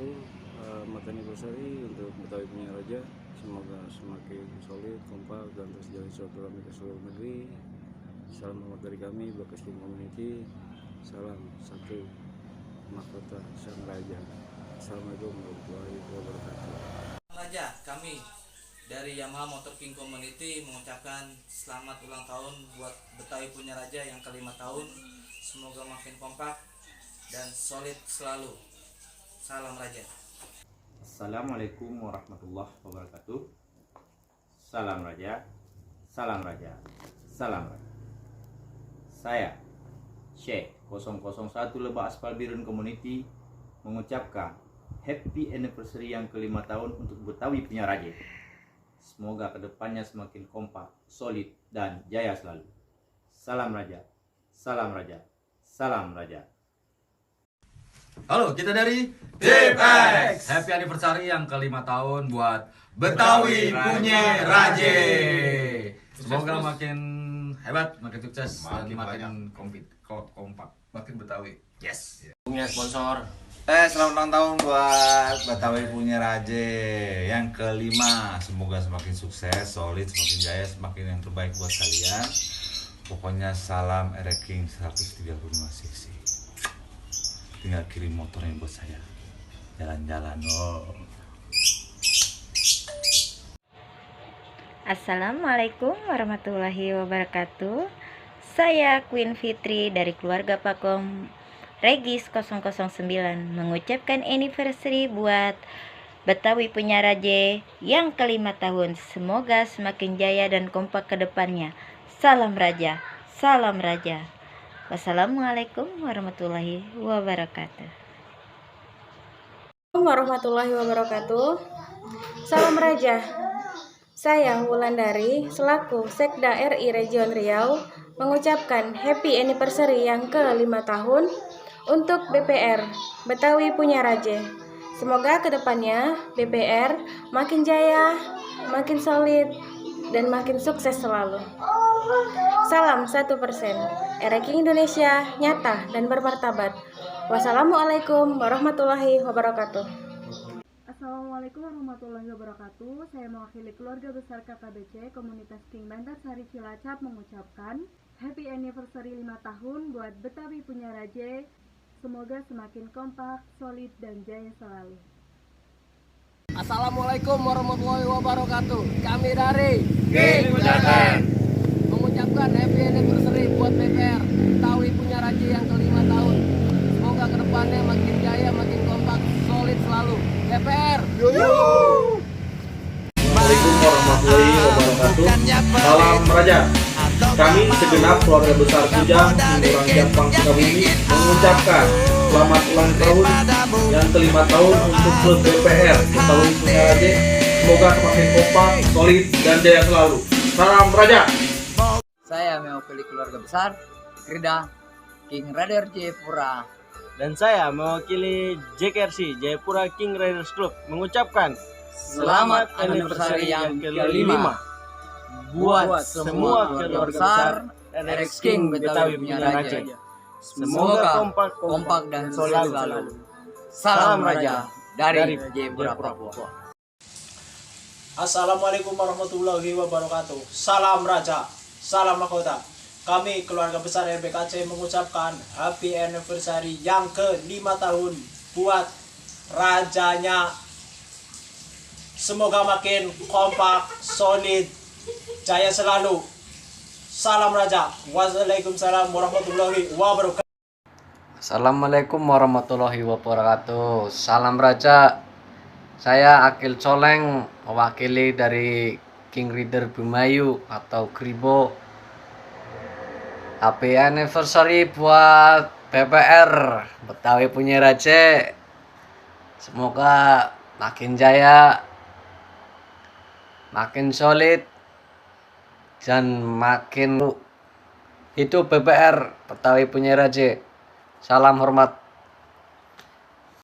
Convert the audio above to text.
wabarakatuh. Materi anniversary untuk Betawi punya Raja, semoga semakin solid, kompak, dan terus jadi silaturahmi ke seluruh negeri. Salam hormat dari kami, Bakas King Community. Salam satu mahkota Sang Raja. Assalamualaikum warahmatullahi wabarakatuh. Raja, kami dari Yamaha Motor King Community mengucapkan selamat ulang tahun buat Betawi punya Raja yang ke-5 tahun. Semoga makin kompak dan solid selalu. Salam Raja. Assalamualaikum warahmatullahi wabarakatuh. Salam Raja, salam Raja, salam Raja. Saya Syekh 001 Lebak Aspal Birun Community mengucapkan happy anniversary yang ke-5 tahun untuk Betawi punya Raja. Semoga kedepannya semakin kompak, solid, dan jaya selalu. Salam Raja, salam Raja, salam Raja. Halo, kita dari Tipex. Happy anniversary yang ke-5 tahun buat Betawi punya Raja. Semoga makin hebat, makin sukses, dan makin kompak. Makin Betawi. Yes. Punya sponsor. Selamat ulang tahun buat Betawi punya Raja yang ke-5. Semoga semakin sukses, solid, semakin jaya, semakin yang terbaik buat kalian. Pokoknya salam King 135 cc. Tinggal kirim motornya buat saya. Jalan-jalan. Assalamualaikum warahmatullahi wabarakatuh. Saya Queen Fitri dari keluarga Pakom Regis 009 mengucapkan anniversary buat Betawi punya Raja yang ke-5 tahun. Semoga semakin jaya dan kompak ke depannya. Salam Raja, salam Raja. Wassalamualaikum warahmatullahi wabarakatuh. Warahmatullahi wabarakatuh. Salam Raja. Saya Wulandari selaku Sekda RI Region Riau mengucapkan happy anniversary yang ke-5 tahun untuk BPR Betawi punya Raja. Semoga kedepannya BPR makin jaya, makin solid, dan makin sukses selalu. Salam 1%. King Indonesia nyata dan bermartabat. Wassalamualaikum warahmatullahi wabarakatuh. Assalamualaikum warahmatullahi wabarakatuh. Saya mewakili keluarga besar KKBC Komunitas King Bantarsari Cilacap mengucapkan happy anniversary 5 tahun buat Betawi punya Raja. Semoga semakin kompak, solid, dan jaya selalu. Assalamualaikum warahmatullahi wabarakatuh. Kami dari King Bantar mengucapkan happy anniversary buat BPR Betawi punya Raja yang ke-5 tahun. Semoga kedepannya makin jaya, makin kompak, solid selalu. BPR. Assalamualaikum warahmatullahi wabarakatuh. Salam Raja. Kami segenap keluarga besar Kujang Kelurahan Jampang Sukabumi mengucapkan selamat ulang tahun yang ke-5 tahun untuk klub BPR Betawi punya Raja. Semoga semakin kompak, solid, dan jaya selalu. Salam Raja. Saya mewakili keluarga besar Krida King Raider Jayapura. Dan saya mewakili JKRC Jayapura King Riders Club mengucapkan Selamat anniversary yang ke-5 buat semua keluarga besar RX King Betawi punya Raja. Semoga kompak dan solid selalu. Salam Raja dari Jayapura Papua. Assalamualaikum warahmatullahi wabarakatuh. Salam Raja, salam mahkota. Kami keluarga besar RBKC mengucapkan happy anniversary yang ke-5 tahun buat rajanya. Semoga makin kompak, solid, jaya selalu. Salam Raja. Waalaikumsalam warahmatullahi wabarakatuh. Assalamualaikum warahmatullahi wabarakatuh. Salam Raja. Saya Akil Coleng mewakili dari King Rider Bumayu atau Kribo. Happy anniversary buat BPR Betawi punya Raja. Semoga makin jaya, makin solid, dan makin hidup BPR Betawi punya Raja. Salam hormat.